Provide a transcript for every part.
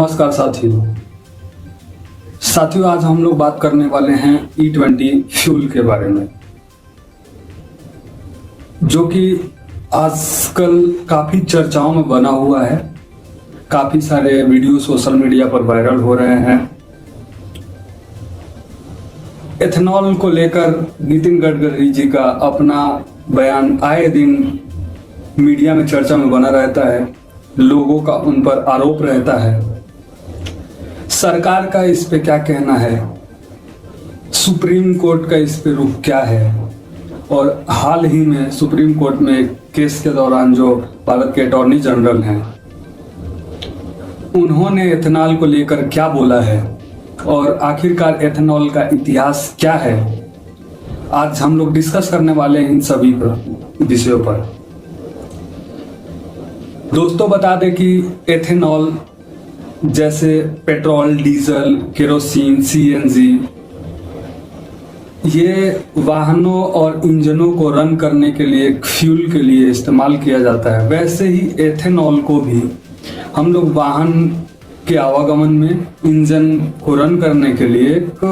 नमस्कार साथियों, आज हम लोग बात करने वाले हैं E20 फ्यूल के बारे में, जो कि आजकल काफी चर्चाओं में बना हुआ है। काफी सारे वीडियो सोशल मीडिया पर वायरल हो रहे हैं। एथेनॉल को लेकर नितिन गडकरी जी का अपना बयान आए दिन मीडिया में चर्चा में बना रहता है, लोगों का उन पर आरोप रहता है। सरकार का इस पे क्या कहना है, सुप्रीम कोर्ट का इस पे रुख क्या है, और हाल ही में सुप्रीम कोर्ट में केस के दौरान जो भारत के अटॉर्नी जनरल हैं, उन्होंने एथेनॉल को लेकर क्या बोला है और आखिरकार एथेनॉल का इतिहास क्या है, आज हम लोग डिस्कस करने वाले हैं इन सभी विषयों पर। दोस्तों, बता दें कि एथेनॉल जैसे पेट्रोल, डीजल, केरोसिन, सीएनजी, ये वाहनों और इंजनों को रन करने के लिए, फ्यूल के लिए इस्तेमाल किया जाता है। वैसे ही एथेनॉल को भी हम लोग वाहन के आवागमन में इंजन को रन करने के लिए एक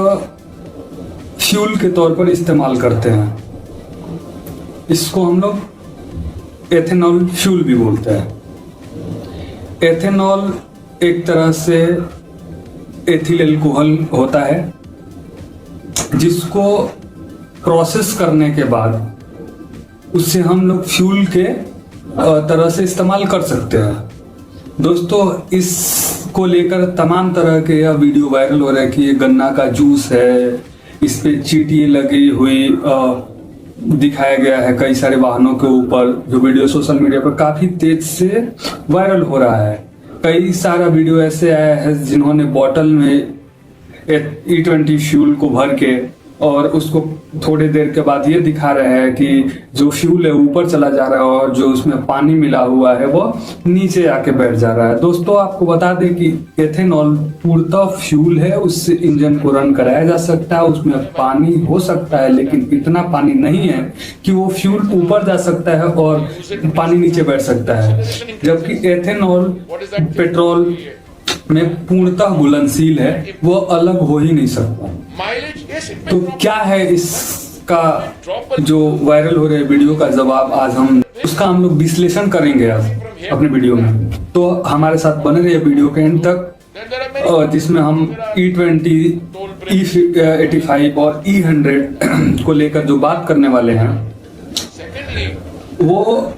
फ्यूल के तौर पर इस्तेमाल करते हैं। इसको हम लोग एथेनॉल फ्यूल भी बोलते हैं। एथेनॉल एक तरह से एथिल अल्कोहल होता है, जिसको प्रोसेस करने के बाद उससे हम लोग फ्यूल के तरह से इस्तेमाल कर सकते हैं। दोस्तों, इसको लेकर तमाम तरह के यह वीडियो वायरल हो रहा है कि ये गन्ना का जूस है, इस पे चींटी लगी हुई दिखाया गया है कई सारे वाहनों के ऊपर, जो वीडियो सोशल मीडिया पर काफी तेज से वायरल हो रहा है। कई सारा वीडियो ऐसे आया है जिन्होंने बोतल में E20 फ्यूल को भर के और उसको थोड़ी देर के बाद ये दिखा रहे हैं कि जो फ्यूल है ऊपर चला जा रहा है और जो उसमें पानी मिला हुआ है वो नीचे आके बैठ जा रहा है। दोस्तों, आपको बता दें कि एथेनॉल पूर्णतः फ्यूल है, उससे इंजन को रन कराया जा सकता है। उसमें पानी हो सकता है, लेकिन इतना पानी नहीं है कि वो फ्यूल ऊपर जा सकता है और पानी नीचे बैठ सकता है, जबकि एथेनॉल पेट्रोल में पूर्णतः घुलनशील है, वो अलग हो ही नहीं सकता। तो क्या है इसका जो वायरल हो रहे वीडियो का जवाब, आज हम लोग विश्लेषण करेंगे आज अपने वीडियो में। तो हमारे साथ बने रहिए वीडियो के एंड तक, जिसमें हम E20, E85 और E100 को लेकर जो बात करने वाले हैं, वो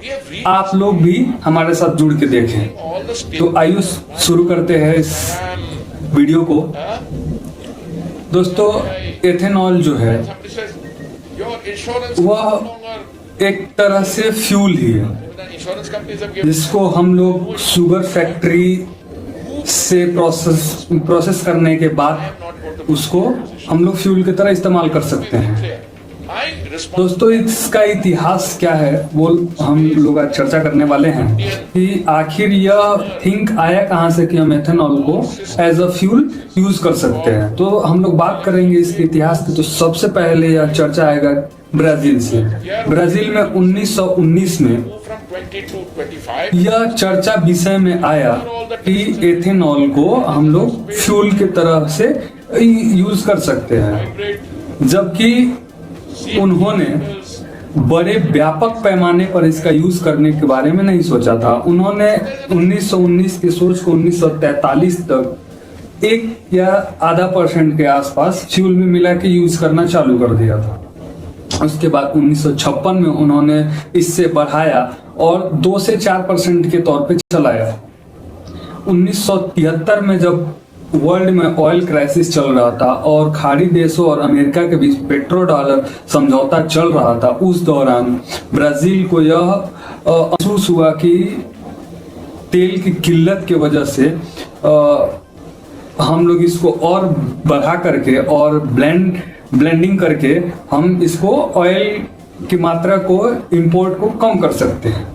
आप लोग भी हमारे साथ जुड़ के देखें। तो आइए शुरू करते हैं इस वीडियो को। दोस्तों, एथेनॉल जो है वह एक तरह से फ्यूल ही है, जिसको हम लोग शुगर फैक्ट्री से प्रोसेस करने के बाद उसको हम लोग फ्यूल की तरह इस्तेमाल कर सकते हैं। दोस्तों, इसका इतिहास क्या है वो हम लोग आज चर्चा करने वाले हैं कि आखिर यह थिंक आया कहां से कि हम एथेनॉल को एज अ फ्यूल यूज कर सकते हैं। तो हम लोग बात करेंगे इसके इतिहास की। तो सबसे पहले यह चर्चा आएगा ब्राजील से। ब्राजील में 1919 में यह चर्चा विषय में आया कि एथेनॉल को हम लोग फ्यूल की तरह से यूज कर सकते हैं, जबकि उन्होंने बड़े व्यापक पैमाने पर इसका यूज करने के बारे में नहीं सोचा था। उन्होंने 1919 की सोच को 1943 तक 1 या आधा % के आसपास फ्यूल में मिला के यूज करना चालू कर दिया था। उसके बाद 1956 में उन्होंने इससे बढ़ाया और 2 से 4% के तौर पे चलाया। 1973 में जब वर्ल्ड में ऑयल क्राइसिस चल रहा था और खाड़ी देशों और अमेरिका के बीच पेट्रो डॉलर समझौता चल रहा था, उस दौरान ब्राजील को यह महसूस हुआ कि तेल की किल्लत की वजह से हम लोग इसको और बढ़ा करके और ब्लेंडिंग करके हम इसको ऑयल की मात्रा को, इंपोर्ट को कम कर सकते हैं।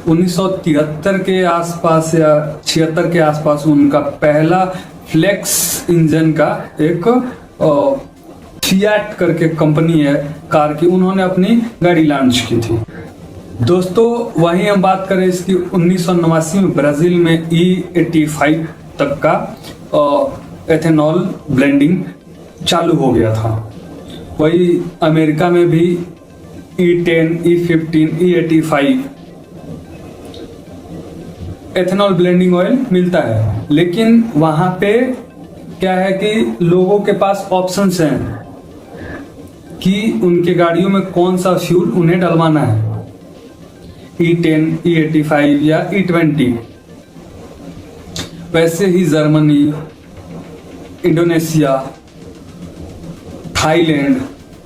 1973 के आसपास या 76 के आसपास उनका पहला फ्लेक्स इंजन का एक फिएट करके कंपनी है कार की, उन्होंने अपनी गाड़ी लॉन्च की थी। दोस्तों वहीं हम बात करें इसकी 1989 में ब्राजील में E85 तक का एथेनॉल ब्लेंडिंग चालू हो गया था। वही अमेरिका में भी E10, E15, E85 ethanol blending oil मिलता है, लेकिन वहां पे क्या है कि लोगों के पास ऑप्शंस हैं कि उनके गाड़ियों में कौन सा फ्यूल उन्हें डलवाना है, E10, E85 या E20। वैसे ही जर्मनी, इंडोनेशिया, थाईलैंड,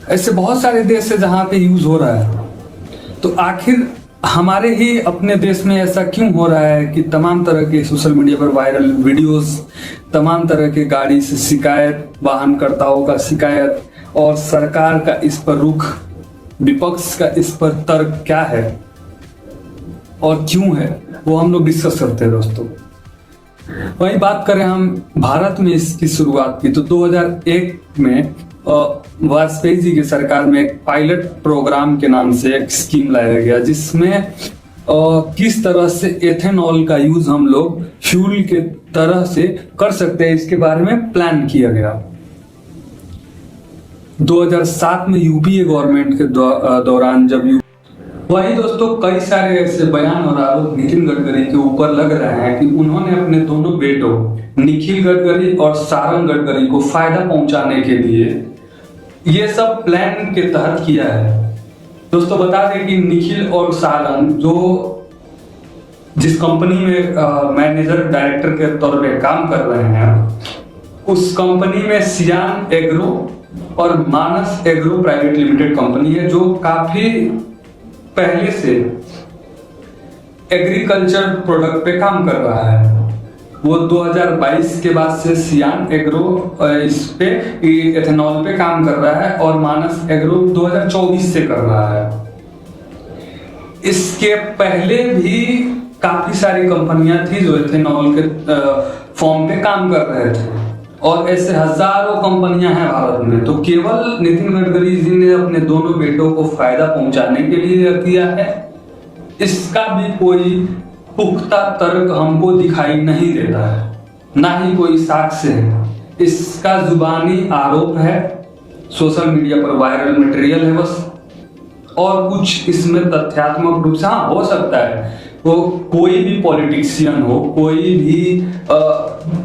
ऐसे बहुत सारे देश है जहां पे यूज हो रहा है। तो आखिर हमारे ही अपने देश में ऐसा क्यों हो रहा है कि तमाम तरह के सोशल मीडिया पर वायरल वीडियोस, तमाम तरह के गाड़ी से शिकायत, वाहनकर्ताओं का शिकायत और सरकार का इस पर रुख, विपक्ष का इस पर तर्क क्या है और क्यों है, वो हम लोग डिस्कस करते हैं दोस्तों। वही बात करें हम भारत में इसकी शुरुआत की तो 2001 में वाजपेयी जी की सरकार में एक पायलट प्रोग्राम के नाम से एक स्कीम लाया गया, जिसमें किस तरह से एथेनॉल का यूज हम लोग फ्यूल के तरह से कर सकते हैं, इसके बारे में प्लान किया गया। 2007 में यूपीए गवर्नमेंट के दौरान जब वही दोस्तों कई सारे ऐसे बयान और आरोप नितिन गडकरी के ऊपर लग रहे हैं कि उन्होंने अपने दोनों बेटों निखिल गडकरी और सारंग गडकरी को फायदा पहुंचाने के लिए ये सब प्लान के तहत किया है। दोस्तों बता दें कि निखिल और सारंग जो जिस कंपनी में मैनेजर डायरेक्टर के तौर पे काम कर रहे हैं, उस कंपनी में सियान एग्रो और मानस एग्रो प्राइवेट लिमिटेड कंपनी है, जो काफी पहले से एग्रीकल्चर प्रोडक्ट पे काम कर रहा है। वो 2022 के बाद से सियान एग्रो इस पे एथेनॉल पे काम कर रहा है और मानस एग्रो 2024 से कर रहा है। इसके पहले भी काफी सारी कंपनियां थी जो एथेनॉल के फॉर्म पे काम कर रहे थे और ऐसे हजारों कंपनियां हैं भारत में। तो केवल नितिन गडकरी जी ने अपने दोनों बेटों को फायदा पहुंचाने के लिए किया है, इसका भी कोई पुख्ता तर्क हमको दिखाई नहीं देता है, ना ही कोई साक्ष्य है। इसका जुबानी आरोप है, सोशल मीडिया पर वायरल मटेरियल है बस, और कुछ इसमें तथ्यात्मक रूप से हाँ हो सकता है वो कोई भी पॉलिटिशियन हो, कोई भी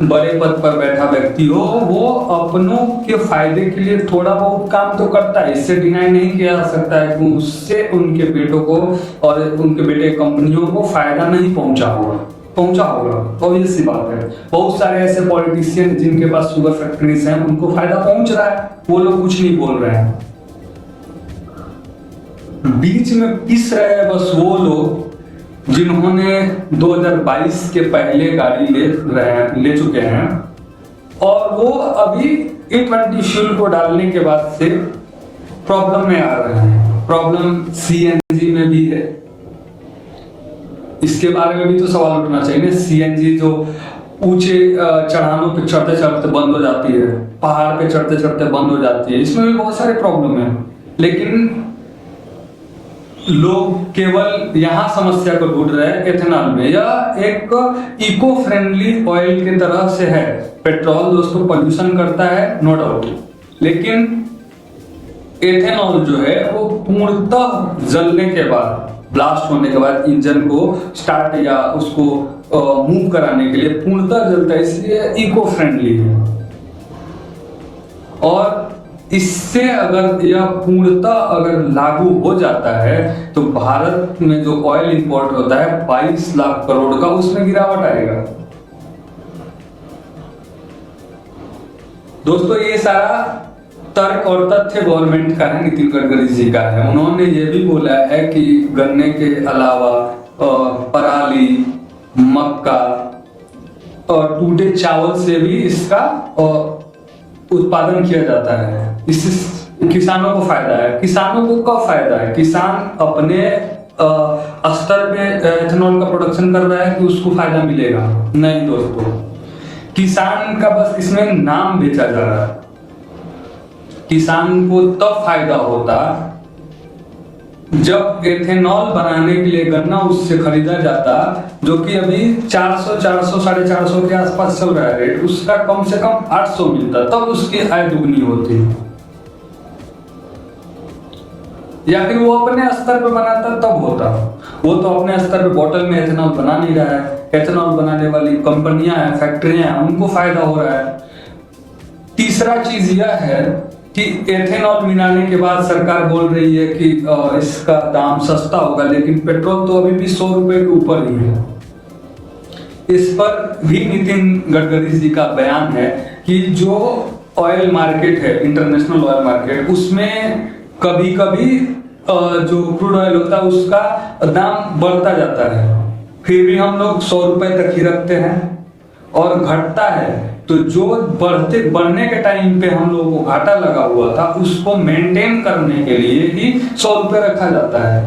बड़े पद पर बैठा व्यक्ति हो, वो अपनों के फायदे के लिए थोड़ा बहुत काम तो करता है, इससे डिनाई नहीं किया जा सकता है कि उससे उनके बेटों को और उनके बेटे कंपनियों को फायदा नहीं पहुंचा होगा, ऑब्वियस सी बात है। बहुत सारे ऐसे पॉलिटिशियन जिनके पास शुगर फैक्ट्रीज हैं, उनको फायदा पहुंच रहा है, वो लोग कुछ नहीं बोल रहे हैं। बीच में पिस रहे हैं बस वो लोग जिन्होंने 2022 के पहले गाड़ी ले चुके हैं और वो अभी E20 फ्यूल को डालने के बाद से प्रॉब्लम में आ रहे हैं। प्रॉब्लम सीएनजी में भी है, इसके बारे में भी तो सवाल उठना चाहिए ना। सीएनजी जो ऊंचे चढ़ानों पे चढ़ते चढ़ते बंद हो जाती है, पहाड़ पे चढ़ते चढ़ते बंद हो जाती है, इसमें भी बहुत सारे प्रॉब्लम है। लेकिन लोग केवल यहाँ समस्या को ढूंढ रहे हैं एथेनॉल में। यह एक इको फ्रेंडली ऑयल की तरह से है। पेट्रोल दोस्तों पोल्यूशन करता है, नो डाउट, लेकिन एथेनॉल जो है वो पूर्णतः जलने के बाद, ब्लास्ट होने के बाद इंजन को स्टार्ट या उसको मूव कराने के लिए पूर्णतः जलता है, इसलिए इको फ्रेंडली है। और इससे अगर यह पूर्णतः अगर लागू हो जाता है तो भारत में जो ऑयल इंपोर्ट होता है 22 लाख करोड़ का, उसमें गिरावट आएगा। दोस्तों ये सारा तर्क और तथ्य गवर्नमेंट का है, नितिन गडकरी जी का है। उन्होंने ये भी बोला है कि गन्ने के अलावा पराली, मक्का और टूटे चावल से भी इसका उत्पादन किया जाता है। इससे किसानों को फायदा है। किसानों को कब फायदा है? किसान अपने स्तर पे एथेनॉल का प्रोडक्शन कर रहा है कि उसको फायदा मिलेगा? नहीं दोस्तों, किसान का बस इसमें नाम बेचा जा रहा है। किसान को तब फायदा होता जब एथेनॉल बनाने के लिए गन्ना उससे खरीदा जाता, जो कि अभी 400 400 के आसपास चल रहा है रेट, उसका कम से कम 800 मिलता, तब उसकी आय दुगनी होती। या फिर वो अपने स्तर पे बनाता तब होता। वो तो अपने स्तर पे बोतल में एथेनॉल बना नहीं रहा है, एथेनॉल बनाने वाली कंपनियां हैं, फैक्ट्रियां हैं, उनको फायदा हो रहा है। तीसरा चीज यह है कि एथेनॉल मिलाने के बाद सरकार बोल रही है कि इसका दाम सस्ता होगा, लेकिन पेट्रोल तो अभी भी 100 रुपए के ऊपर ही है। इस पर भी नितिन गडकरी जी का बयान है कि जो ऑयल मार्केट है, इंटरनेशनल ऑयल मार्केट, उसमें कभी कभी जो क्रूड ऑयल होता है उसका दाम बढ़ता जाता है, फिर भी हम लोग 100 रुपए तक ही रखते हैं, और घटता है तो जो बढ़ने के टाइम पे हम लोगों को घाटा लगा हुआ था उसको मेंटेन करने के लिए ही 100 रुपए रखा जाता है।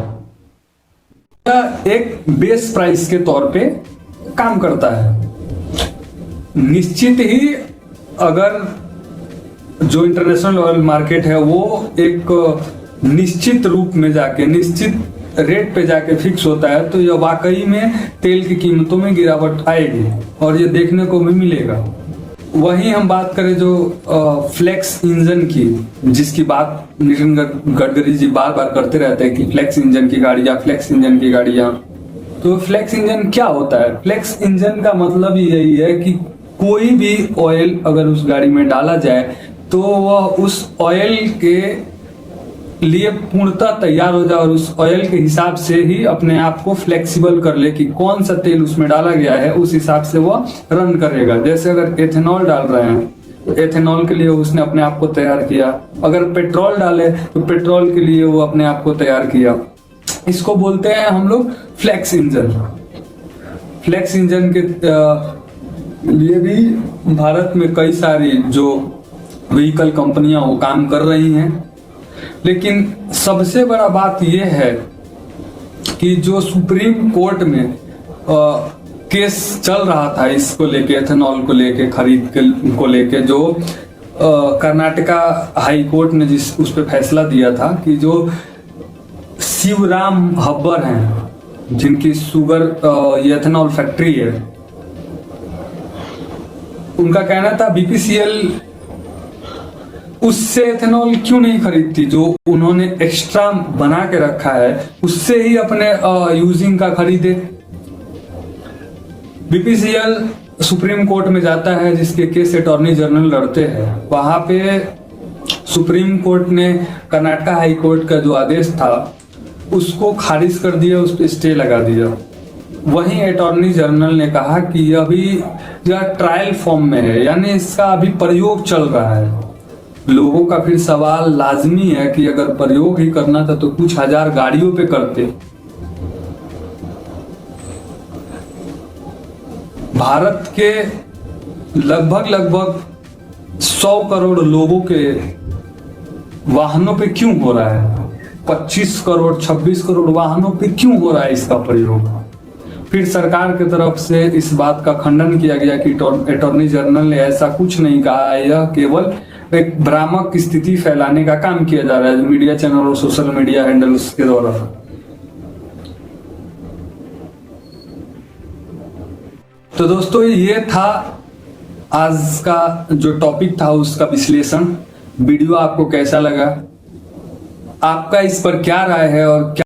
एक बेस प्राइस के तौर पे काम करता है। निश्चित ही अगर जो इंटरनेशनल ऑयल मार्केट है वो एक निश्चित रूप में जाके निश्चित रेट पे जाके फिक्स होता है, तो यह वाकई में तेल की कीमतों में गिरावट आएगी और ये देखने को भी मिलेगा। वहीं हम बात करें जो फ्लेक्स इंजन की, जिसकी बात नितिन गडकरी जी बार बार करते रहते हैं कि फ्लेक्स इंजन की गाड़ियां, फ्लेक्स इंजन की गाड़ियां। तो फ्लेक्स इंजन क्या होता है? फ्लेक्स इंजन का मतलब यही है कि कोई भी ऑयल अगर उस गाड़ी में डाला जाए तो वह उस ऑयल के लिए पूर्णतः तैयार हो जाए और उस ऑयल के हिसाब से ही अपने आप को फ्लेक्सिबल कर ले कि कौन सा तेल उसमें डाला गया है, उस हिसाब से वह रन करेगा। जैसे अगर एथेनॉल डाल रहे हैं तो एथेनॉल के लिए उसने अपने आप को तैयार किया, अगर पेट्रोल डाले तो पेट्रोल के लिए वो अपने आप को तैयार किया। इसको बोलते हैं हम लोग फ्लेक्स इंजन। फ्लेक्स इंजन के लिए भी भारत में कई सारी जो व्हीकल कंपनियां वो काम कर रही हैं, लेकिन सबसे बड़ा बात यह है कि जो सुप्रीम कोर्ट में केस चल रहा था इसको लेके, एथेनॉल को लेके, खरीद को लेके, जो कर्नाटका हाई कोर्ट ने जिस उस पर फैसला दिया था कि जो शिवराम हब्बर हैं, जिनकी शुगर एथेनॉल फैक्ट्री है, उनका कहना था बीपीसीएल उससे एथेनॉल क्यों नहीं खरीदती, जो उन्होंने एक्स्ट्रा बना के रखा है उससे ही अपने यूजिंग का खरीदे। बीपीसीएल सुप्रीम कोर्ट में जाता है, जिसके केस अटॉर्नी जनरल लड़ते हैं। वहां पे सुप्रीम कोर्ट ने कर्नाटका हाई कोर्ट का जो आदेश था उसको खारिज कर दिया, उस पर स्टे लगा दिया। वहीं अटॉर्नी जनरल ने कहा कि अभी यह ट्रायल फॉर्म में है, यानी इसका अभी प्रयोग चल रहा है। लोगों का फिर सवाल लाजमी है कि अगर प्रयोग ही करना था तो कुछ हजार गाड़ियों पे करते। भारत के लगभग 100 करोड़ लोगों के वाहनों पे क्यों हो रहा है? 25 करोड़ 26 करोड़ वाहनों पे क्यों हो रहा है इसका प्रयोग? फिर सरकार की तरफ से इस बात का खंडन किया गया कि अटॉर्नी जनरल ने ऐसा कुछ नहीं कहा है, यह केवल एक भ्रामक स्थिति फैलाने का काम किया जा रहा है मीडिया चैनल और सोशल मीडिया हैंडल्स के द्वारा। तो दोस्तों ये था आज का जो टॉपिक था उसका विश्लेषण। वीडियो आपको कैसा लगा, आपका इस पर क्या राय है और क्या